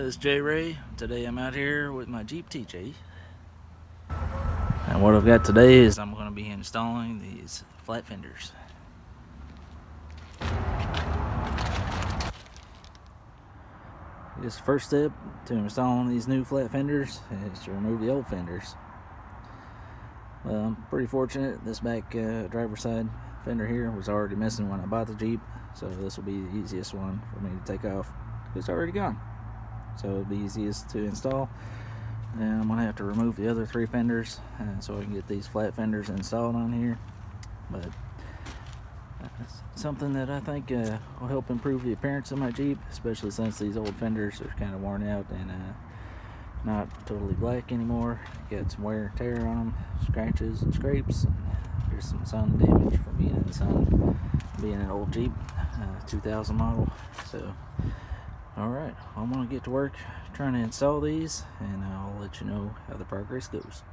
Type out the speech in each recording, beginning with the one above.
This is J Ray. Today I'm out here with my Jeep TJ. And what I've got today is I'm going to be installing these flat fenders. This first step to installing these new flat fenders is to remove the old fenders. Well, I'm pretty fortunate. This back driver's side fender here was already missing when I bought the Jeep, so this will be the easiest one for me to take off. It's already gone, so it'll be easiest to install. And I'm gonna have to remove the other three fenders so I can get these flat fenders installed on here. But it's something that I think will help improve the appearance of my Jeep, especially since these old fenders are kind of worn out and not totally black anymore. Got some wear and tear on them, scratches and scrapes, and there's some sun damage from being in the sun, being an old Jeep, 2000 model. So alright, I'm gonna get to work trying to install these, and I'll let you know how the progress goes.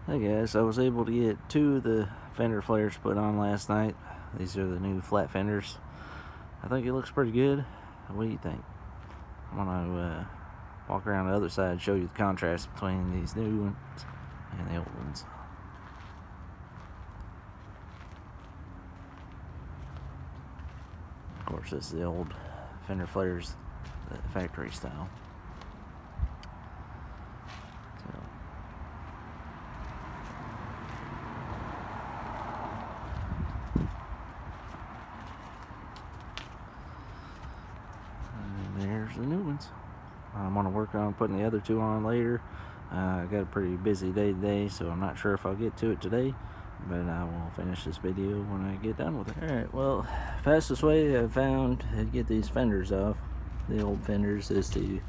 Hey guys, I was able to get two of the fender flares put on last night. These are the new flat fenders. I think it looks pretty good. What do you think? I'm gonna walk around the other side and show you the contrast between these new ones and the old ones. Of course, this is the old fender flares, the factory style. So, and there's the new ones. I'm going to work on putting the other two on later. I got a pretty busy day today, so I'm not sure if I'll get to it today, but I will finish this video when I get done with it. Alright, well, fastest way I've found to get these fenders off, the old fenders, is to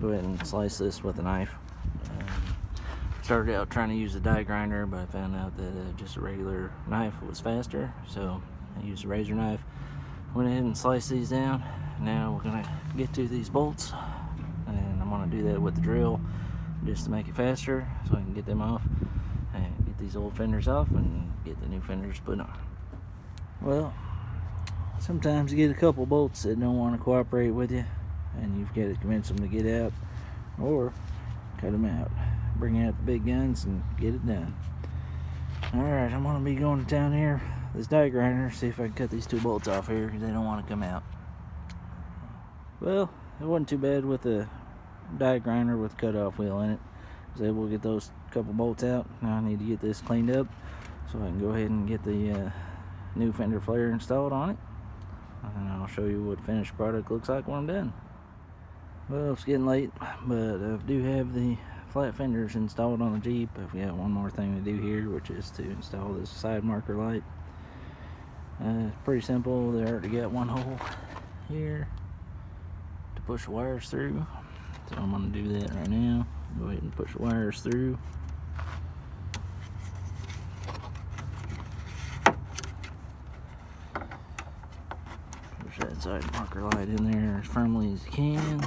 go ahead and slice this with a knife. Started out trying to use a die grinder, but I found out that just a regular knife was faster, so I used a razor knife. Went ahead and sliced these down. Now we're going to get to these bolts, and I'm going to do that with the drill just to make it faster so I can get them off and get these old fenders off and get the new fenders put on. Well, sometimes you get a couple bolts that don't want to cooperate with you, and you've got to convince them to get out or cut them out. Bring out the big guns and get it done. Alright, I'm going to be going to town here, this die grinder, see if I can cut these two bolts off here because they don't want to come out. Well, it wasn't too bad with the die grinder with cutoff wheel in it. I was able to get those couple bolts out. Now I need to get this cleaned up so I can go ahead and get the new fender flare installed on it, and I'll show you what the finished product looks like when I'm done. Well, it's getting late, but I do have the flat fenders installed on the Jeep. I've got one more thing to do here, which is to install this side marker light. It's pretty simple. They already got one hole here to push the wires through, so I'm going to do that right now. Go ahead and push the wires through. Push that side marker light in there as firmly as you can.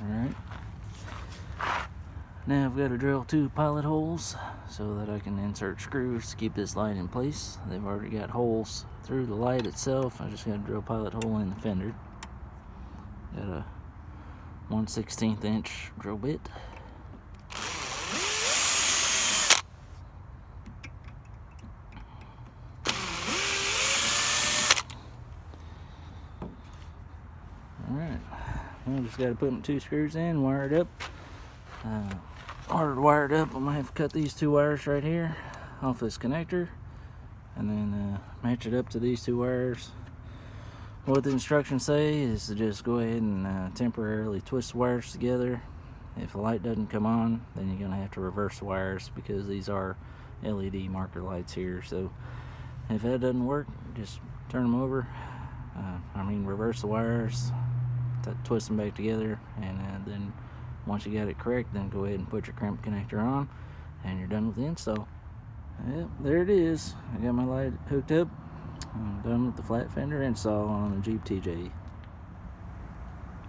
Alright. Now I've got to drill two pilot holes so that I can insert screws to keep this light in place. They've already got holes through the light itself. I just got to drill a pilot hole in the fender. Got a 1/16 inch drill bit. Alright, well, just got to put them two screws in, wire it up. Ordered wired up, I'm going to have to cut these two wires right here off this connector and then match it up to these two wires. What the instructions say is to just go ahead and temporarily twist the wires together. If the light doesn't come on, then you're going to have to reverse the wires because these are LED marker lights here. So if that doesn't work, just turn them over. Reverse the wires, twist them back together, and then once you got it correct, then go ahead and put your crimp connector on, and you're done with the install. Yep, there it is. I got my light hooked up. I'm done with the flat fender install on the Jeep TJ.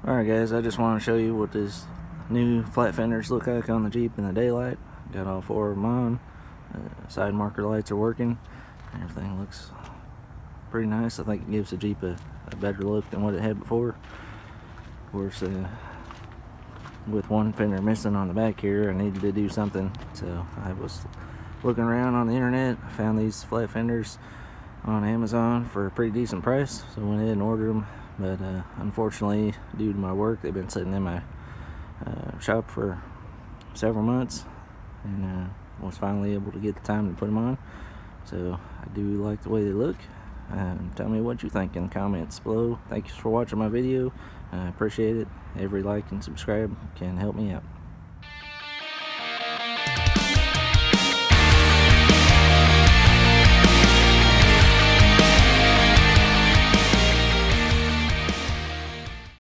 Alright guys, I just want to show you what this new flat fenders look like on the Jeep in the daylight. Got all 4 of them on. Side marker lights are working. Everything looks pretty nice. I think it gives the Jeep a better look than what it had before. Of course, with one fender missing on the back here, I needed to do something. So I was looking around on the internet. I found these flat fenders on Amazon for a pretty decent price, so I went ahead and ordered them. But unfortunately, due to my work, they've been sitting in my shop for several months, and was finally able to get the time to put them on. So I do like the way they look. Tell me what you think in the comments below. Thanks for watching my video. I appreciate it. Every like and subscribe can help me out.